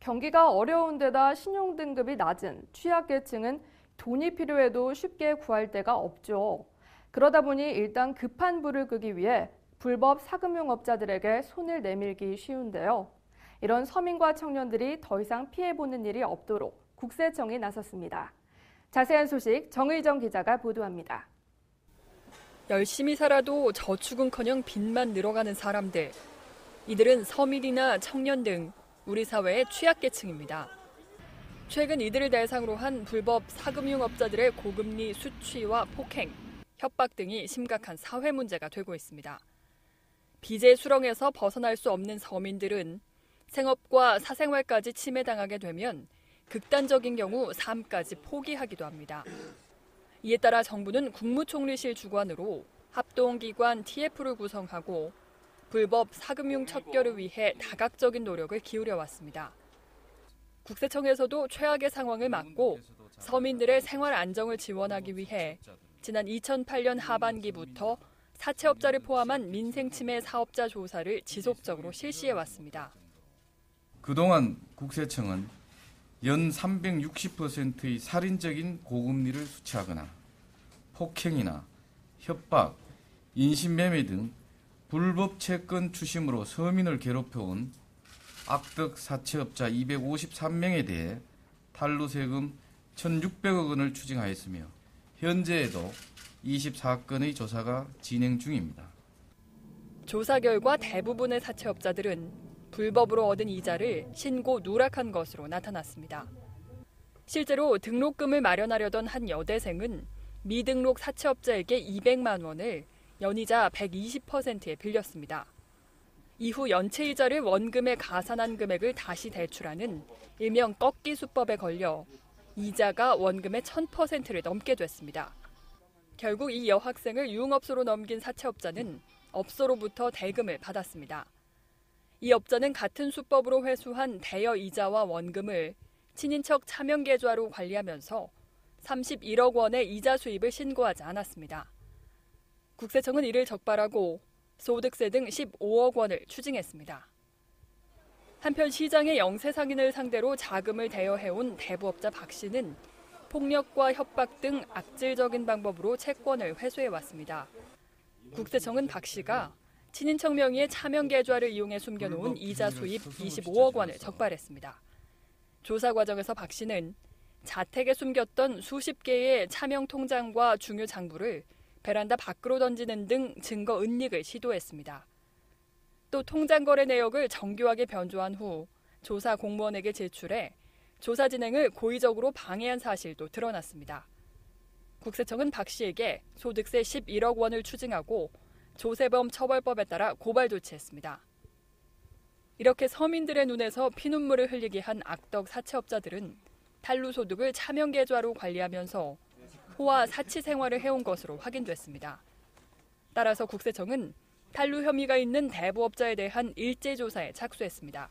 경기가 어려운 데다 신용등급이 낮은 취약계층은 돈이 필요해도 쉽게 구할 데가 없죠. 그러다 보니 일단 급한 불을 끄기 위해 불법 사금융업자들에게 손을 내밀기 쉬운데요. 이런 서민과 청년들이 더 이상 피해보는 일이 없도록 국세청이 나섰습니다. 자세한 소식 정의정 기자가 보도합니다. 열심히 살아도 저축은커녕 빚만 늘어가는 사람들. 이들은 서민이나 청년 등 우리 사회의 취약계층입니다. 최근 이들을 대상으로 한 불법 사금융업자들의 고금리 수취와 폭행, 협박 등이 심각한 사회 문제가 되고 있습니다. 빚의 수렁에서 벗어날 수 없는 서민들은 생업과 사생활까지 침해당하게 되면 극단적인 경우 삶까지 포기하기도 합니다. 이에 따라 정부는 국무총리실 주관으로 합동기관 TF를 구성하고 불법 사금융 척결을 위해 다각적인 노력을 기울여 왔습니다. 국세청에서도 최악의 상황을 막고 서민들의 생활 안정을 지원하기 위해 지난 2008년 하반기부터 사채업자를 포함한 민생침해 사업자 조사를 지속적으로 실시해 왔습니다. 그동안 국세청은 연 360%의 살인적인 고금리를 수취하거나 폭행이나 협박, 인신매매 등 불법 채권 추심으로 서민을 괴롭혀온 악덕 사채업자 253명에 대해 탈루세금 1,600억 원을 추징하였으며 현재에도 24건의 조사가 진행 중입니다. 조사 결과 대부분의 사채업자들은 불법으로 얻은 이자를 신고 누락한 것으로 나타났습니다. 실제로 등록금을 마련하려던 한 여대생은 미등록 사채업자에게 200만 원을 연이자 120%에 빌렸습니다. 이후 연체이자를 원금에 가산한 금액을 다시 대출하는 일명 꺾기 수법에 걸려 이자가 원금의 1000%를 넘게 됐습니다. 결국 이 여학생을 유흥업소로 넘긴 사채업자는 업소로부터 대금을 받았습니다. 이 업자는 같은 수법으로 회수한 대여 이자와 원금을 친인척 차명계좌로 관리하면서 31억 원의 이자 수입을 신고하지 않았습니다. 국세청은 이를 적발하고 소득세 등 15억 원을 추징했습니다. 한편 시장의 영세 상인을 상대로 자금을 대여해온 대부업자 박 씨는 폭력과 협박 등 악질적인 방법으로 채권을 회수해왔습니다. 국세청은 박 씨가 친인척 명의의 차명 계좌를 이용해 숨겨놓은 이자 수입 25억 원을 적발했습니다. 조사 과정에서 박 씨는 자택에 숨겼던 수십 개의 차명 통장과 중요 장부를 베란다 밖으로 던지는 등 증거 은닉을 시도했습니다. 또 통장 거래 내역을 정교하게 변조한 후 조사 공무원에게 제출해 조사 진행을 고의적으로 방해한 사실도 드러났습니다. 국세청은 박 씨에게 소득세 11억 원을 추징하고 조세범 처벌법에 따라 고발 조치했습니다. 이렇게 서민들의 눈에서 피눈물을 흘리게 한 악덕 사채업자들은 탈루소득을 차명계좌로 관리하면서 호화 사치 생활을 해온 것으로 확인됐습니다. 따라서 국세청은 탈루 혐의가 있는 대부업자에 대한 일제조사에 착수했습니다.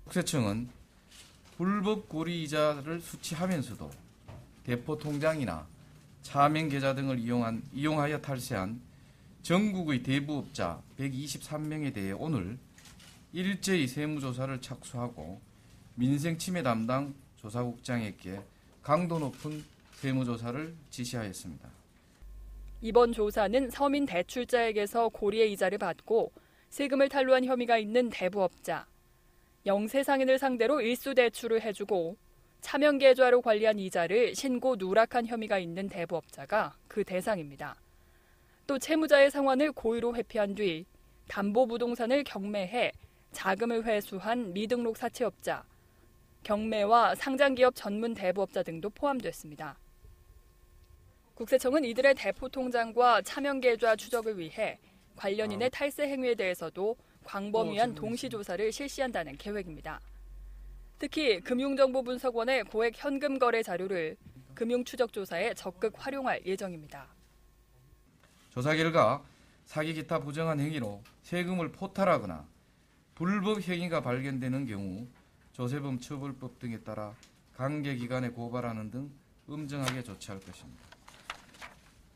국세청은 불법 고리이자를 수취하면서도 대포통장이나 차명계좌 등을 이용하여 탈세한 전국의 대부업자 123명에 대해 오늘 일제히 세무조사를 착수하고 민생침해 담당 조사국장에게 강도 높은 세무조사를 지시하였습니다. 이번 조사는 서민 대출자에게서 고리의 이자를 받고 세금을 탈루한 혐의가 있는 대부업자, 영세상인을 상대로 일수 대출을 해주고 차명계좌로 관리한 이자를 신고 누락한 혐의가 있는 대부업자가 그 대상입니다. 또 채무자의 상환을 고의로 회피한 뒤 담보부동산을 경매해 자금을 회수한 미등록 사채업자, 경매와 상장기업 전문 대부업자 등도 포함됐습니다. 국세청은 이들의 대포통장과 차명계좌 추적을 위해 관련인의 탈세 행위에 대해서도 광범위한 동시조사를 실시한다는 계획입니다. 특히 금융정보분석원의 고액 현금 거래 자료를 금융추적조사에 적극 활용할 예정입니다. 조사 결과 사기 기타 부정한 행위로 세금을 포탈하거나 불법 행위가 발견되는 경우 조세범 처벌법 등에 따라 관계기관에 고발하는 등 엄정하게 조치할 것입니다.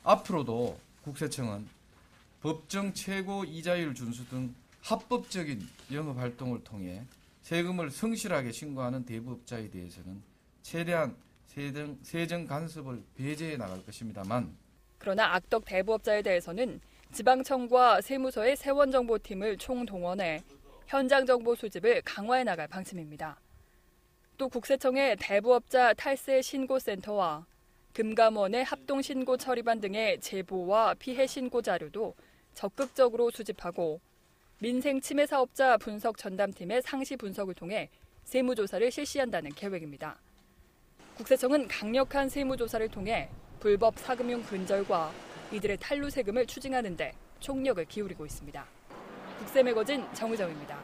앞으로도 국세청은 법정 최고 이자율 준수 등 합법적인 영업활동을 통해 세금을 성실하게 신고하는 대부업자에 대해서는 최대한 세정 간섭을 배제해 나갈 것입니다만, 그러나 악덕 대부업자에 대해서는 지방청과 세무서의 세원정보팀을 총동원해 현장 정보 수집을 강화해 나갈 방침입니다. 또 국세청의 대부업자 탈세 신고센터와 금감원의 합동신고 처리반 등의 제보와 피해 신고 자료도 적극적으로 수집하고 민생침해사업자 분석 전담팀의 상시 분석을 통해 세무조사를 실시한다는 계획입니다. 국세청은 강력한 세무조사를 통해 불법 사금융 근절과 이들의 탈루 세금을 추징하는 데 총력을 기울이고 있습니다. 국세매거진 정의정입니다.